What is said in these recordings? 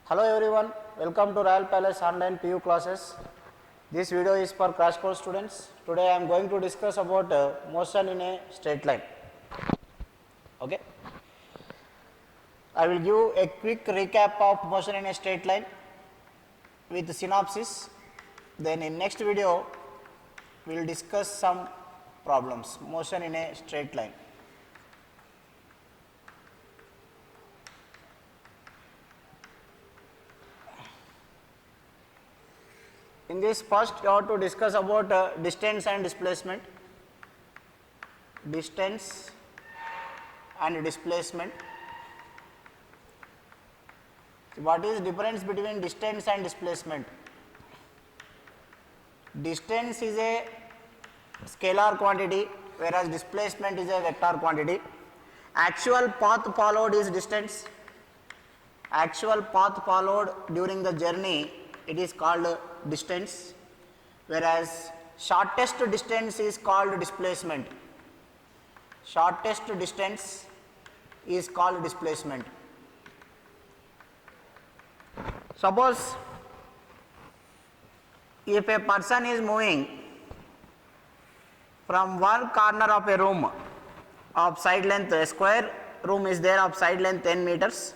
Hello everyone, welcome to Royal Palace online PU classes. This video is for crash course students. Today I am going to discuss about motion in a straight line. Okay. I will give a quick recap of motion in a straight line with synopsis. Then in next video we will discuss some problems. Motion in a straight line. In this first you have to discuss about distance and displacement. Distance and displacement. What is difference between distance and displacement? Distance is a scalar quantity whereas displacement is a vector quantity. Actual path followed is distance. Actual path followed during the journey, it is called distance, whereas shortest distance is called displacement. Shortest distance is called displacement. Suppose if a person is moving from one corner of a room of side length, a square room is there of side length 10 meters,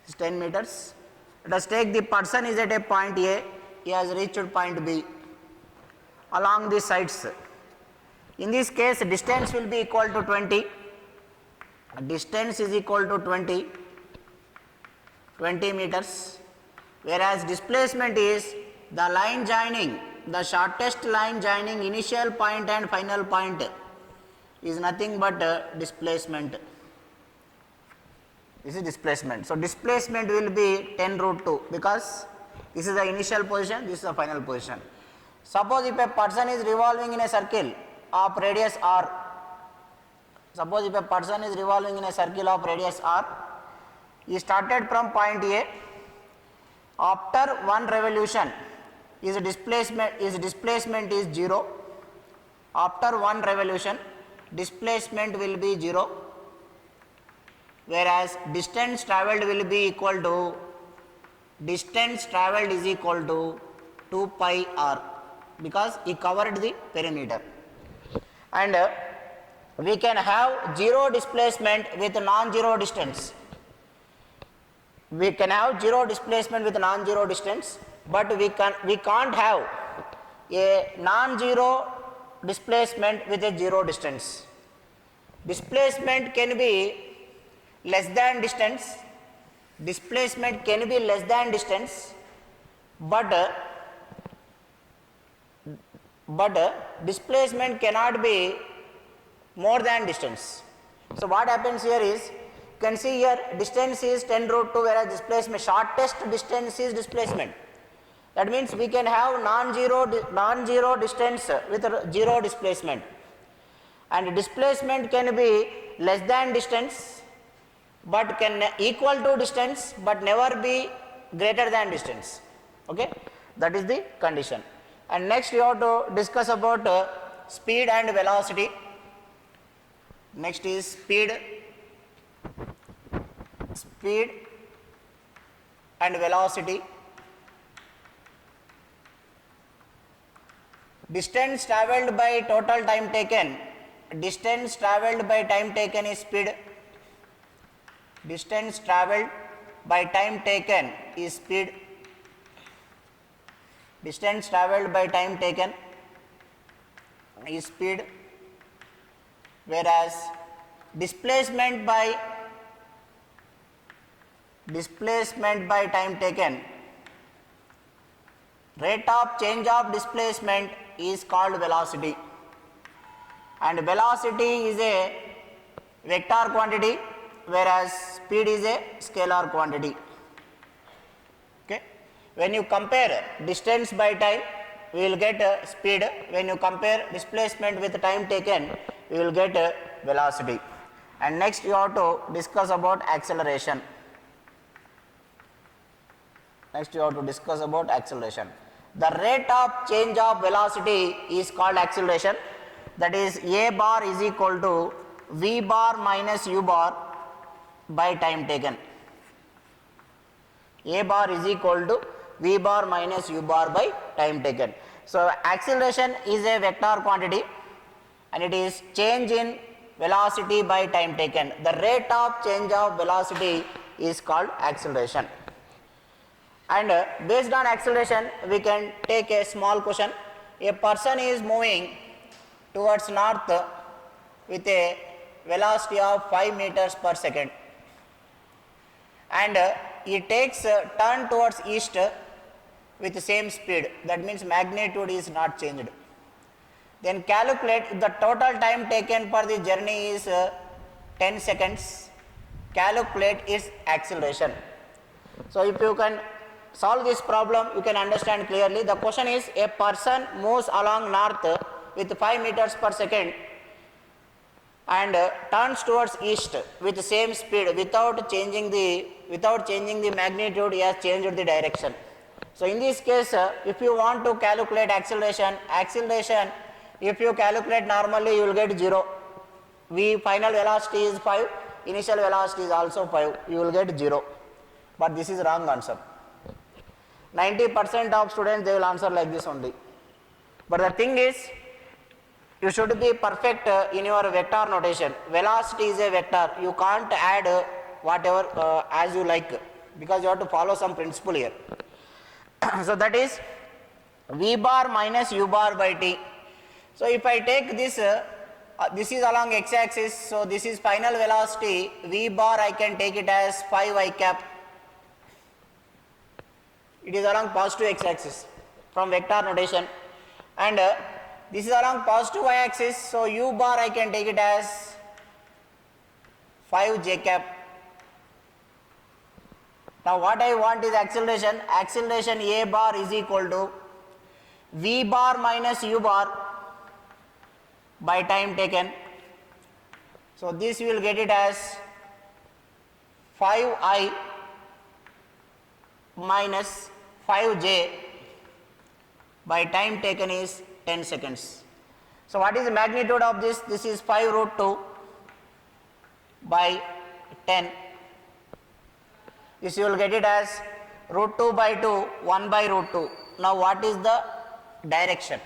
is 10 meters. Let us take the person is at a point A, he has reached point B along the sides. In this case distance will be equal to 20, distance is equal to 20 meters, whereas displacement is the line joining, the shortest line joining initial point and final point is nothing but displacement. This is displacement. So displacement will be 10 root 2 because this is the initial position, this is the final position. Suppose if a person is revolving in a circle of radius r, suppose if a person is revolving in a circle of radius r, he started from point A, after one revolution his displacement is 0, after one revolution displacement will be 0, whereas distance travelled will be equal to, distance travelled is equal to 2 pi r because he covered the perimeter. And we can have 0 displacement with non-zero distance. We can have 0 displacement with non-zero distance, but we can't have a non-zero displacement with a 0 distance. Displacement can be less than distance, displacement can be less than distance, but displacement cannot be more than distance. So what happens here is, you can see here distance is 10 root 2 whereas displacement, shortest distance is displacement. That means we can have non-zero distance with 0 displacement, and displacement can be less than distance but can equal to distance but never be greater than distance. Okay, that is the condition. And next we have to discuss about speed and velocity. Next is speed and velocity. Distance travelled by total time taken, distance travelled by time taken is speed. Distance travelled by time taken is speed. Distance travelled by time taken is speed, whereas displacement by time taken, rate of change of displacement is called velocity, and velocity is a vector quantity whereas speed is a scalar quantity. Okay. When you compare distance by time, we will get speed. When you compare displacement with time taken, we will get velocity. And next you have to discuss about acceleration. Next you have to discuss about acceleration. The rate of change of velocity is called acceleration. That is a bar is equal to v bar minus u bar by time taken. A bar is equal to V bar minus U bar by time taken. So acceleration is a vector quantity and it is change in velocity by time taken. The rate of change of velocity is called acceleration. And based on acceleration, we can take a small question. A person is moving towards north with a velocity of 5 meters per second, and he takes a turn towards east with the same speed. That means magnitude is not changed. Then calculate if the total time taken for the journey is 10 seconds. Calculate its acceleration. So if you can solve this problem, you can understand clearly. The question is, a person moves along north with 5 meters per second and turns towards east with the same speed without changing the magnitude. He has changed the direction. So in this case, if you want to calculate acceleration, if you calculate normally, you will get 0. V final velocity is 5, initial velocity is also 5, you will get 0. But this is wrong answer. 90% of students, they will answer like this only. But the thing is, you should be perfect in your vector notation. Velocity is a vector. You can't add whatever as you like, because you have to follow some principle here. So that is V bar minus U bar by T. So if I take this, this is along x-axis, so this is final velocity. V bar I can take it as 5 cap. It is along positive x-axis from vector notation, and this is along positive y-axis, so U bar I can take it as 5 cap. Now what I want is acceleration. Acceleration A bar is equal to V bar minus U bar by time taken. So this you will get it as 5I minus 5J by time taken is 10 seconds. So what is the magnitude of this? This is 5 root 2 by 10. This you will get it as root 2 by 2, 1 by root 2. Now what is the direction?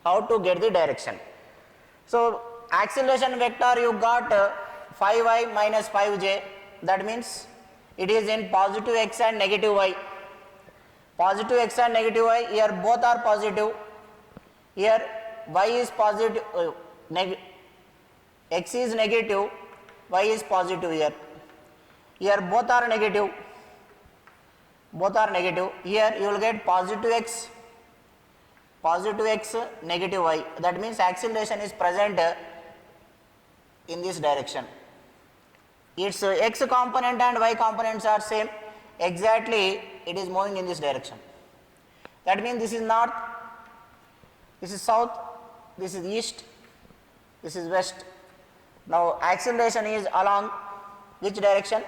How to get the direction? So acceleration vector you got 5I minus 5J. That means it is in positive x and negative y. Positive x and negative y, here both are positive. Here y is positive, x is negative, y is positive here. Here both are negative. Here you will get positive x, negative y. That means acceleration is present in this direction. Its x component and y components are same. Exactly, it is moving in this direction. That means this is north, this is south, this is east, this is west. Now acceleration is along which direction?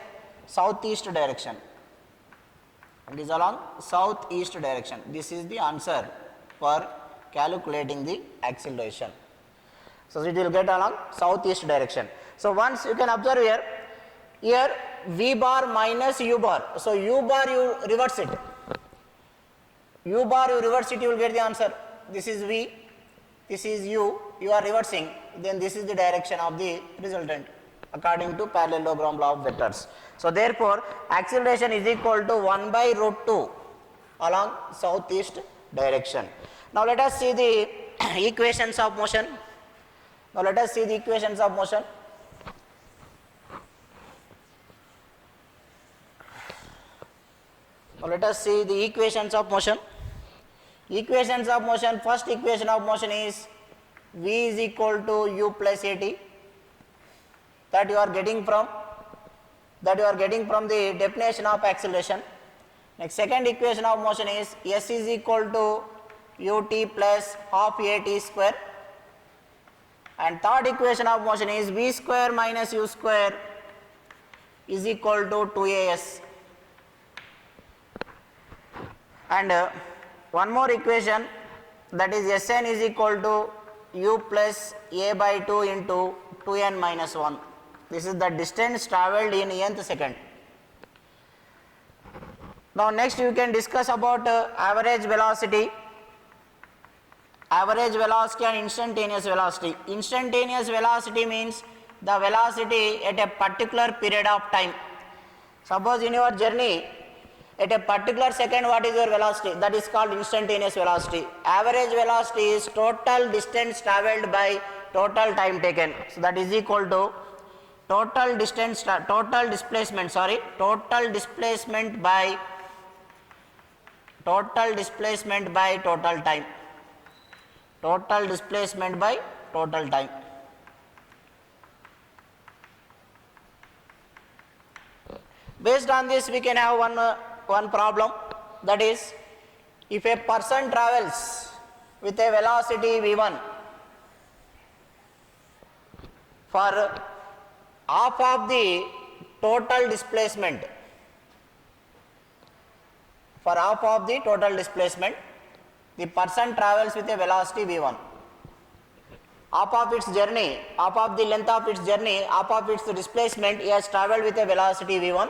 Southeast direction. It is along southeast direction. This is the answer for calculating the acceleration. So it will get along southeast direction. So once you can observe here V bar minus U bar. So U bar you reverse it. You will get the answer. This is V, this is U, you are reversing, then this is the direction of the resultant according to parallelogram law of vectors. So therefore acceleration is equal to 1 by root 2 along southeast direction. Now let us see the equations of motion. Now let us see the equations of motion. Now let us see the equations of motion. Equations of motion, first equation of motion is V is equal to U plus AT, that you are getting from the definition of acceleration. Next, second equation of motion is S is equal to ut plus half AT square, and third equation of motion is V square minus U square is equal to 2AS. And one more equation, that is Sn is equal to U plus A by 2 into 2n minus 1. This is the distance travelled in nth second. Now next you can discuss about average velocity and instantaneous velocity. Instantaneous velocity means the velocity at a particular period of time. Suppose in your journey at a particular second, what is your velocity? That is called instantaneous velocity. Average velocity is total distance traveled by total time taken. So that is equal to total displacement by total time. Total displacement by total time. Based on this, we can have one problem, that is, if a person travels with a velocity v1 for half of the total displacement, the person travels with a velocity v1. Half of the length of its journey, half of its displacement, he has travelled with a velocity v1.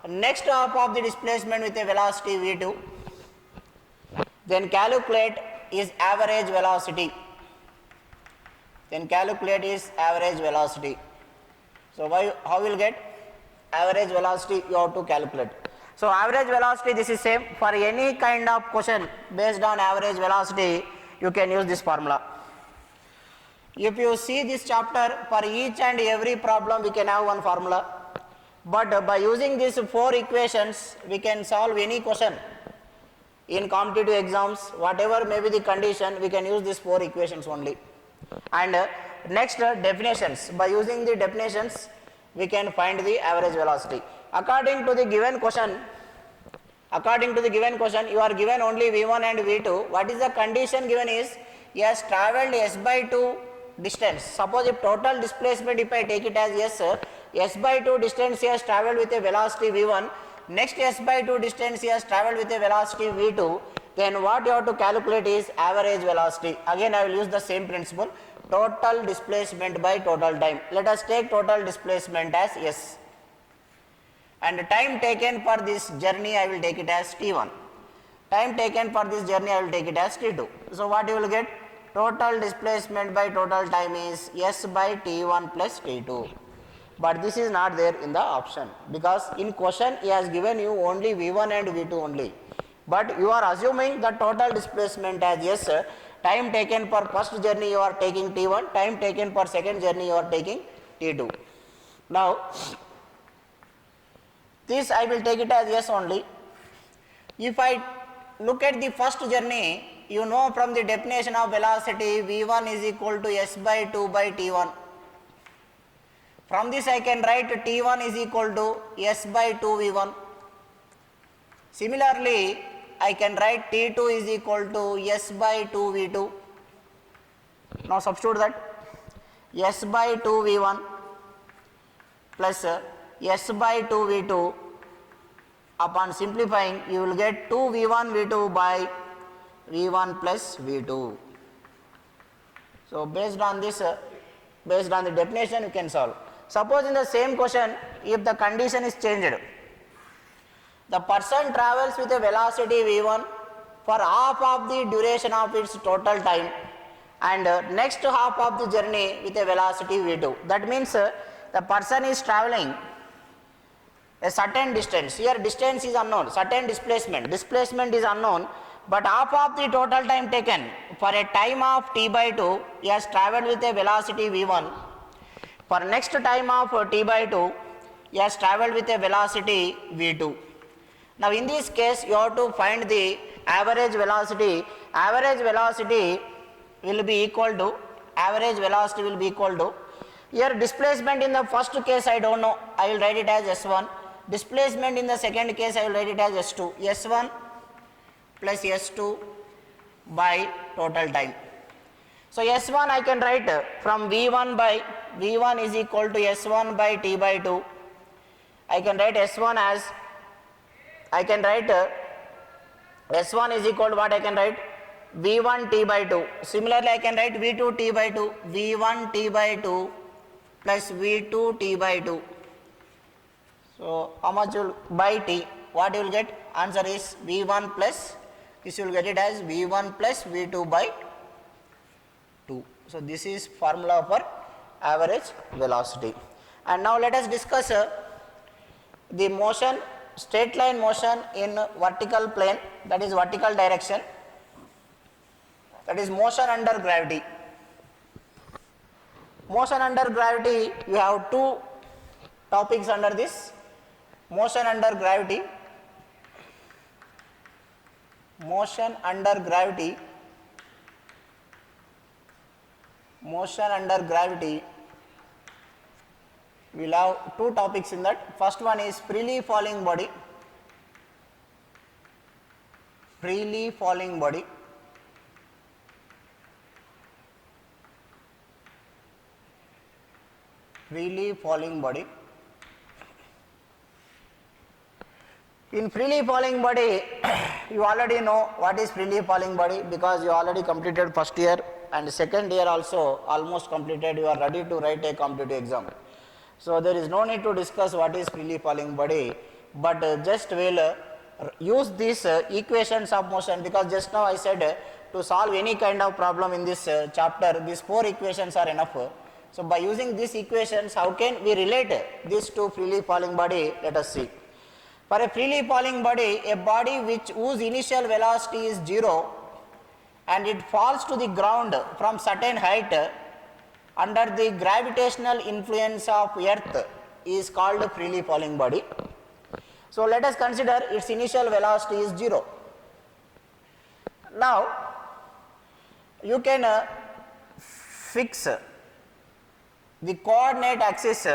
Next half of the displacement with a velocity v2. Then calculate his average velocity. So how will get average velocity? You have to calculate. So average velocity, this is same for any kind of question based on average velocity, you can use this formula. If you see this chapter, for each and every problem we can have one formula, but by using these 4 equations we can solve any question in competitive exams. Whatever may be the condition, we can use these 4 equations only. And next, definitions. By using the definitions we can find the average velocity. According to the given question, you are given only v1 and v2. What is the condition given is, he has travelled s by 2 distance. Suppose if total displacement, if I take it as s by 2 distance he has travelled with a velocity v1, next s by 2 distance he has travelled with a velocity v2, then what you have to calculate is average velocity. Again I will use the same principle, total displacement by total time. Let us take total displacement as s, and time taken for this journey I will take it as t1. Time taken for this journey I will take it as t2. So what you will get? Total displacement by total time is s by t1 plus t2. But this is not there in the option, because in question he has given you only v1 and v2 only. But you are assuming the total displacement as s. Time taken for first journey you are taking t1, time taken for second journey you are taking t2. Now this I will take it as yes only. If I look at the first journey, you know from the definition of velocity, v1 is equal to s by 2 by t1. From this I can write t1 is equal to s by 2 v1. Similarly, I can write t2 is equal to s by 2 v2. Now substitute that, s by 2 v1 plus s by 2 v2. Upon simplifying, you will get 2 v1 v2 by v1 plus v2. So based on this, based on the definition you can solve. Suppose in the same question, if the condition is changed, the person travels with a velocity v1 for half of the duration of its total time, and next half of the journey with a velocity v2. That means the person is traveling a certain distance. Here distance is unknown, certain displacement is unknown, but half of the total time taken for a time of t by 2, he has travelled with a velocity v1. For next time of t by 2, he has travelled with a velocity v2. Now in this case you have to find the average velocity. Average velocity will be equal to, here displacement in the first case I don't know, I will write it as s1. Displacement in the second case I will write it as s2. s1 plus s2 by total time. So s1 I can write from v1 is equal to s1 by t by 2. I can write s1 as, s1 is equal to what I can write? v1 t by 2. Similarly I can write v2 t by 2, v1 t by 2 plus v2 t by 2. So how much will by t? what you will get? Answer is V1 plus, this you will get it as V1 plus V2 by 2. So this is formula for average velocity. And now let us discuss the motion, straight line motion in vertical plane, that is vertical direction, that is motion under gravity. Motion under gravity, you have two topics under this. Motion under gravity, motion under gravity, motion under gravity. We will have two topics in that. First one is freely falling body, freely falling body. Freely falling body. In freely falling body, you already know what is freely falling body because you already completed first year and second year also almost completed. You are ready to write a competitive exam. So there is no need to discuss what is freely falling body, but just will use these equations of motion, because just now I said to solve any kind of problem in this chapter, these 4 equations are enough. So by using these equations, how can we relate this to freely falling body? Let us see. For a freely falling body, a body whose initial velocity is 0 and it falls to the ground from certain height under the gravitational influence of earth is called freely falling body. So let us consider its initial velocity is 0. Now you can fix the coordinate axis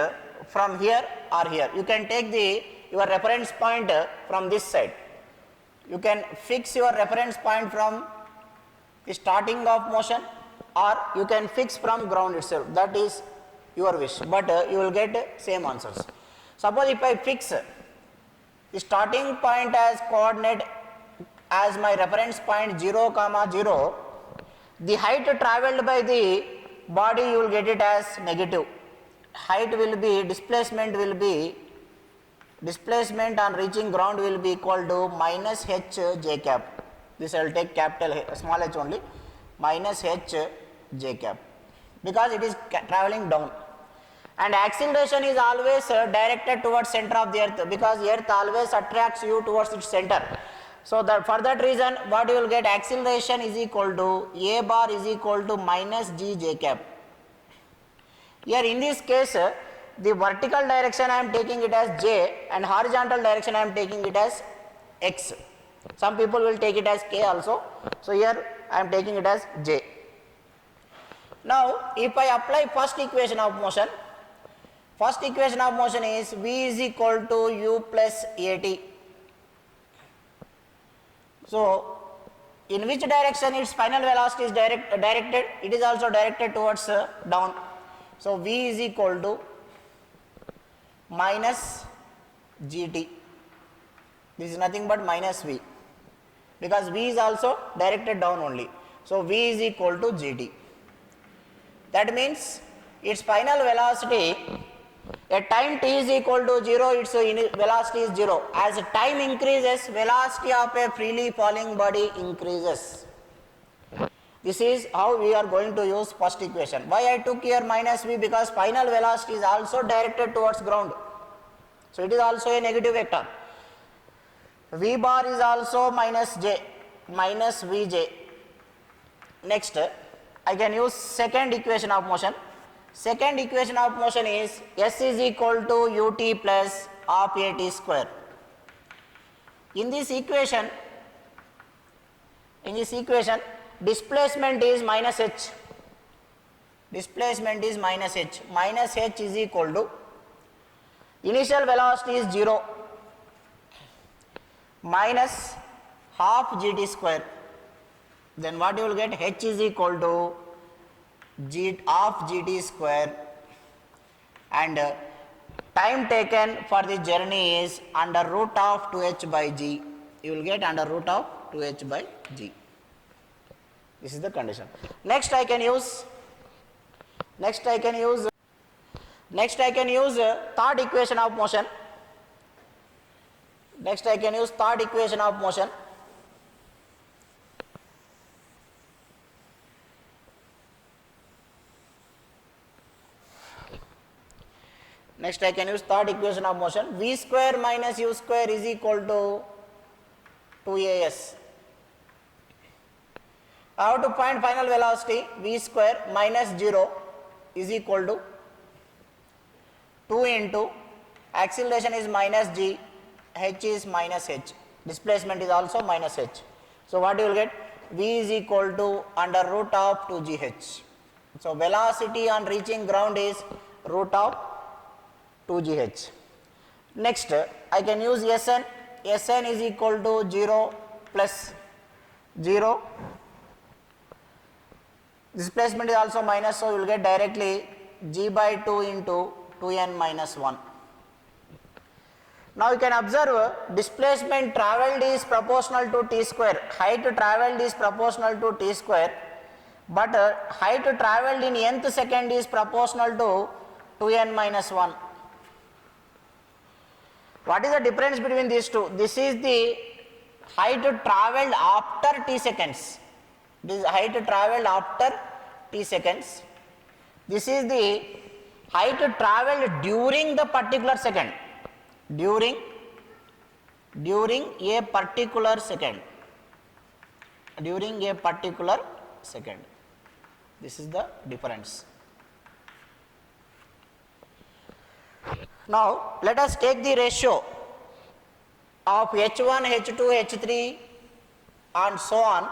from here or here. You can take your reference point from this side. You can fix your reference point from the starting of motion, or you can fix from ground itself. That is your wish, but you will get same answers. Suppose if I fix the starting point as coordinate as my reference point 0, 0, the height travelled by the body you will get it as negative. Height will be, displacement on reaching ground will be equal to minus h j cap. This I will take capital small h only, minus h j cap, because it is travelling down. And acceleration is always directed towards center of the earth, because earth always attracts you towards its center. So that for that reason, what you will get, acceleration is equal to a bar is equal to minus g j cap. Here in this case, the vertical direction I am taking it as j and horizontal direction I am taking it as x. Some people will take it as k also. So here I am taking it as j. Now if I apply first equation of motion, first equation of motion is v is equal to u plus at. So in which direction its final velocity is directed? It is also directed towards down. So v is equal to minus gt. This is nothing but minus v, because v is also directed down only. So v is equal to gt. That means its final velocity at time t is equal to 0, its velocity is 0. As time increases, velocity of a freely falling body increases. This is how we are going to use first equation. Why I took here minus v? Because final velocity is also directed towards ground. So it is also a negative vector. V bar is also minus j, minus vj. Next, I can use second equation of motion. Second equation of motion is s is equal to ut plus half at square. In this equation, displacement is minus h. Displacement is minus h. Minus h is equal to initial velocity is 0 minus half gt square. Then what you will get? H is equal to half gt square, and time taken for the journey is under root of 2h by g. You will get under root of 2h by g. This is the condition. Next I can use third equation of motion. Next I can use third equation of motion. Next I can use third equation of motion. V square minus u square is equal to 2as. I have to find final velocity. V square minus 0 is equal to 2 into acceleration is minus g, h is minus h, displacement is also minus h. So what you will get? V is equal to under root of 2gh. So velocity on reaching ground is root of 2gh. Next I can use Sn. Sn is equal to 0 plus 0. Displacement is also minus, so you will get directly g by 2 into 2n minus 1. Now you can observe displacement travelled is proportional to t square, height travelled is proportional to t square, but height travelled in nth second is proportional to 2n minus 1. What is the difference between these two? This is the height travelled after t seconds. This is height travelled after t seconds. This is the height travelled during the particular second. During a particular second. During a particular second. This is the difference. Now let us take the ratio of h1, h2, h3 and so on,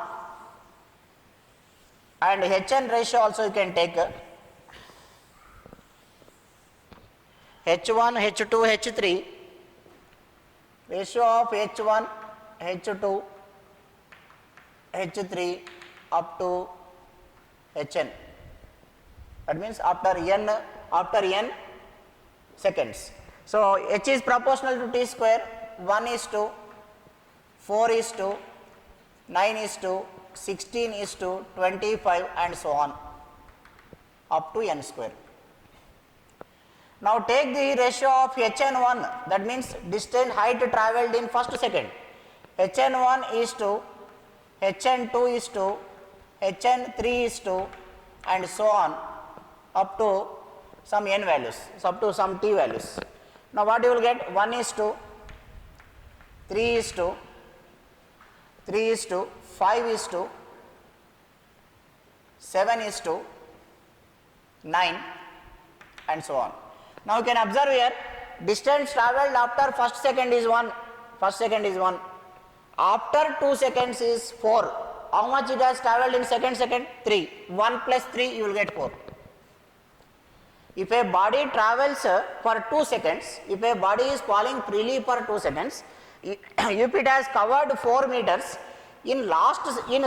and hn ratio also you can take. h1, h2, h3, ratio of h1, h2, h3 up to hn. That means after n seconds. So h is proportional to t square, 1 is to 4 is to 9 is to 16 is to 25 and so on up to n square. Now take the ratio of hn1, that means distance height travelled in first second. hn1 is to hn2 is to hn3 is to and so on up to some n values, up to some t values. Now what you will get? 1 is to 3 is to 3 is to 5 is to 7 is to 9 and so on. Now you can observe here, distance travelled after first second is 1, after 2 seconds is 4. How much it has travelled in second? 3. 1 plus 3 you will get 4. If a body travels for 2 seconds, if a body is falling freely for 2 seconds, if it has covered 4 meters, in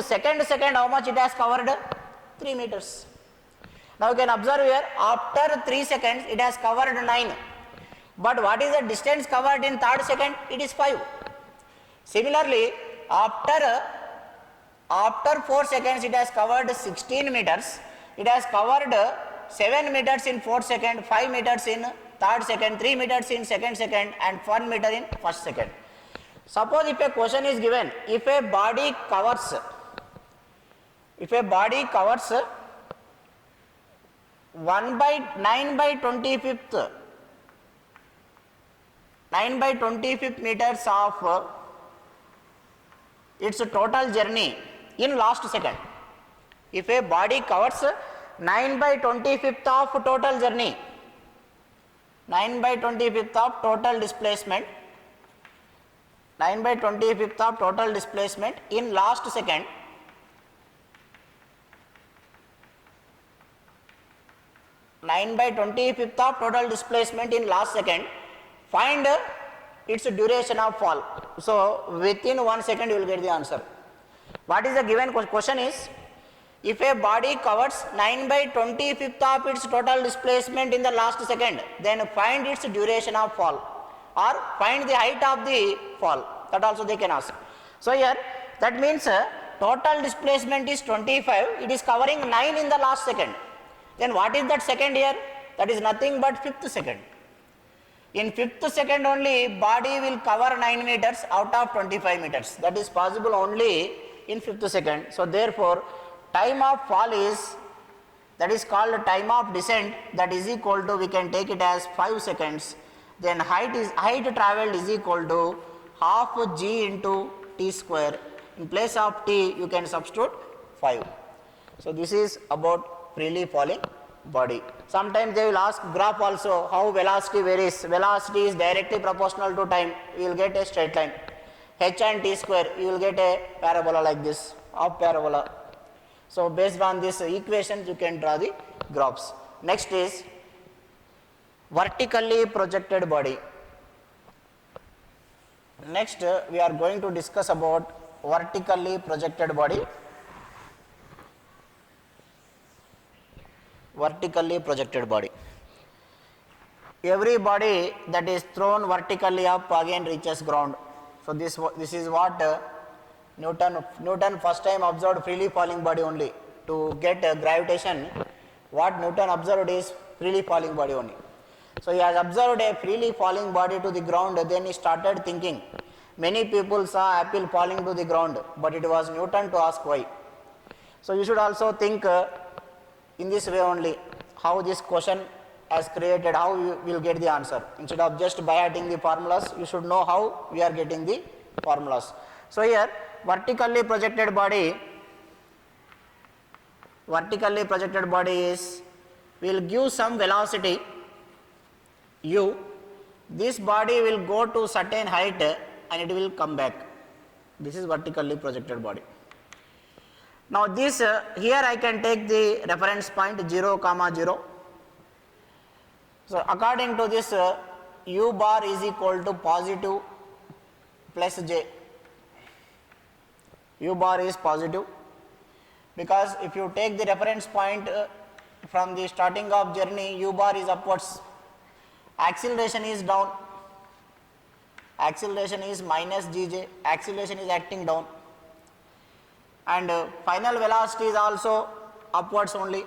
second how much it has covered? 3 meters. Now you can observe here, after 3 seconds it has covered 9, but what is the distance covered in third second? It is 5. Similarly, after 4 seconds it has covered 16 meters, it has covered 7 meters in 4th second, 5 meters in 3rd second, 3 meters in 2nd second and 1 meter in 1st second. Suppose if a question is given, if a body covers 9 by 25th meters of its total journey in last second. If a body covers 9 by 25th of total journey, 9 by 25th of total displacement, 9 by 25th of total displacement in last second, find its duration of fall. So within 1 second you will get the answer. What is the given question is, if a body covers 9 by 25th of its total displacement in the last second, then find its duration of fall or find the height of the fall. That also they can ask. So here that means total displacement is 25, it is covering 9 in the last second. Then what is that second here? That is nothing but 5th second. In fifth second only body will cover 9 meters out of 25 meters. That is possible only in fifth second. So therefore time of fall is, that is called time of descent, that is equal to, we can take it as 5 seconds. Then height traveled is equal to half g into t square. In place of t you can substitute 5. So this is about freely falling body. Sometimes they will ask graph also, how velocity varies. Velocity is directly proportional to time, you will get a straight line. H and t square, you will get a parabola like this, of parabola. So based on this equations you can draw the graphs. Next is vertically projected body. Next we are going to discuss about vertically projected body. Vertically projected body. Every body that is thrown vertically up again reaches ground. So this is what Newton first time observed freely falling body only. To get gravitation, what Newton observed is freely falling body only. So he has observed a freely falling body to the ground, then he started thinking. Many people saw apple falling to the ground, but it was Newton to ask why. So you should also think in this way only, how this question has created, how you will get the answer. Instead of just by adding the formulas, you should know how we are getting the formulas. So here vertically projected body is, will give some velocity u, this body will go to certain height and it will come back. This is vertically projected body. Now this here I can take the reference point 0, 0. So according to this u bar is equal to positive plus j. U bar is positive because if you take the reference point from the starting of journey, u bar is upwards, acceleration is down, acceleration is minus gj, acceleration is acting down, and final velocity is also upwards only.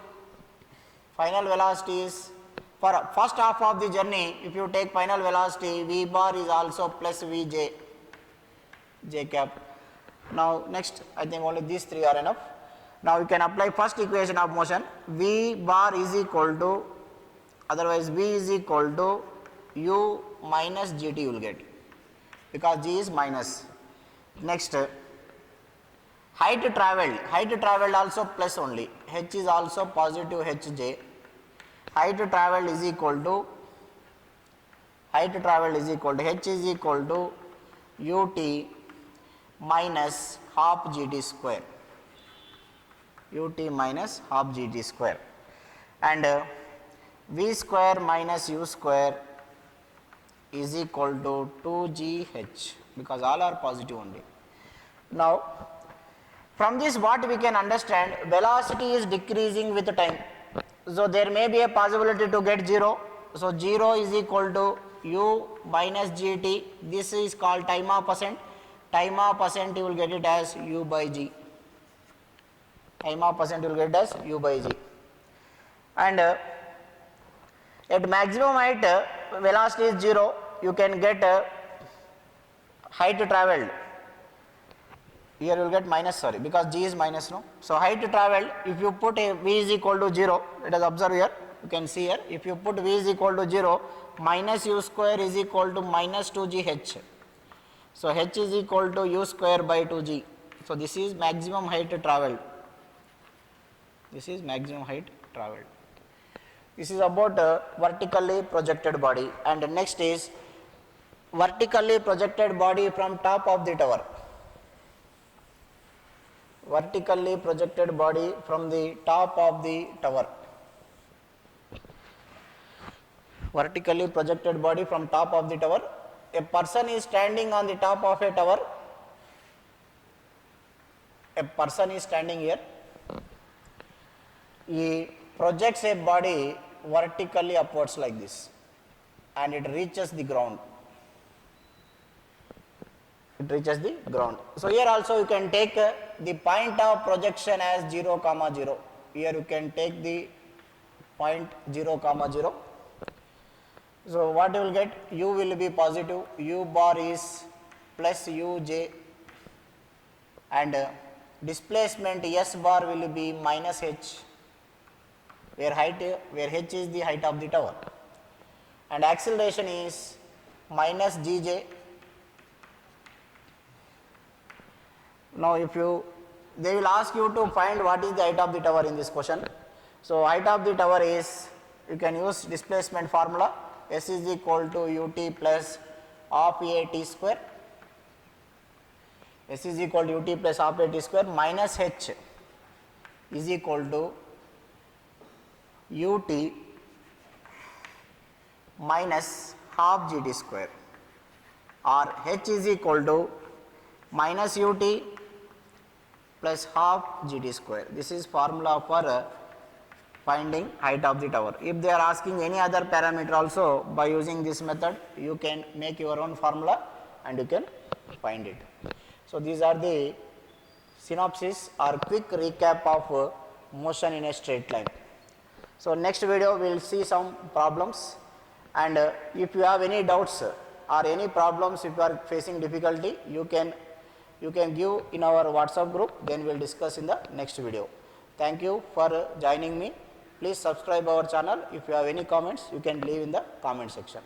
Final velocity is, for first half of the journey, if you take final velocity, v bar is also plus vj, j cap. Now next, I think only these three are enough. Now you can apply first equation of motion, v bar is equal to, otherwise v is equal to u minus gt you will get, because g is minus. Next, height traveled also plus only, h is also positive hj. Height traveled is equal to h is equal to ut minus half gt square, ut minus half gt square, and v square minus u square is equal to 2gh, because all are positive only. Now from this what we can understand, velocity is decreasing with time, so there may be a possibility to get 0. So 0 is equal to u minus gt, this is called time of ascent. Time of ascent you will get it as u by g, time of ascent you will get it as u by g, and at maximum height velocity is 0, you can get height traveled, here you will get minus, sorry, because g is minus, no. So height traveled, if you put a v is equal to 0, let us observe here, you can see here, if you put v is equal to 0, minus u square is equal to minus 2gh. So h is equal to u square by 2g. So this is maximum height traveled. This is maximum height traveled. This is about vertically projected body. And next is vertically projected body from top of the tower. Vertically projected body from the top of the tower. Vertically projected body from top of the tower. A person is standing on the top of a tower. A person is standing here. He projects a body vertically upwards like this, and it reaches the ground. It reaches the ground. So here also you can take the point of projection as 0, 0. Here you can take the point 0, 0. So what you will get? U will be positive, U bar is plus Uj, and displacement S bar will be minus H, where H is the height of the tower, and acceleration is minus Gj. Now they will ask you to find what is the height of the tower in this question. So height of the tower is, you can use displacement formula, S is equal to Ut plus half At square, S is equal to Ut plus half At square, minus H is equal to Ut minus half Gt square, or H is equal to minus Ut plus half Gt square. This is formula for finding height of the tower. If they are asking any other parameter also, by using this method you can make your own formula and you can find it. So these are the synopsis or quick recap of motion in a straight line. So next video we will see some problems, and if you have any doubts or any problems, if you are facing difficulty, you can give in our WhatsApp group, then we will discuss in the next video. Thank you for joining me. Please subscribe our channel. If you have any comments, you can leave in the comment section.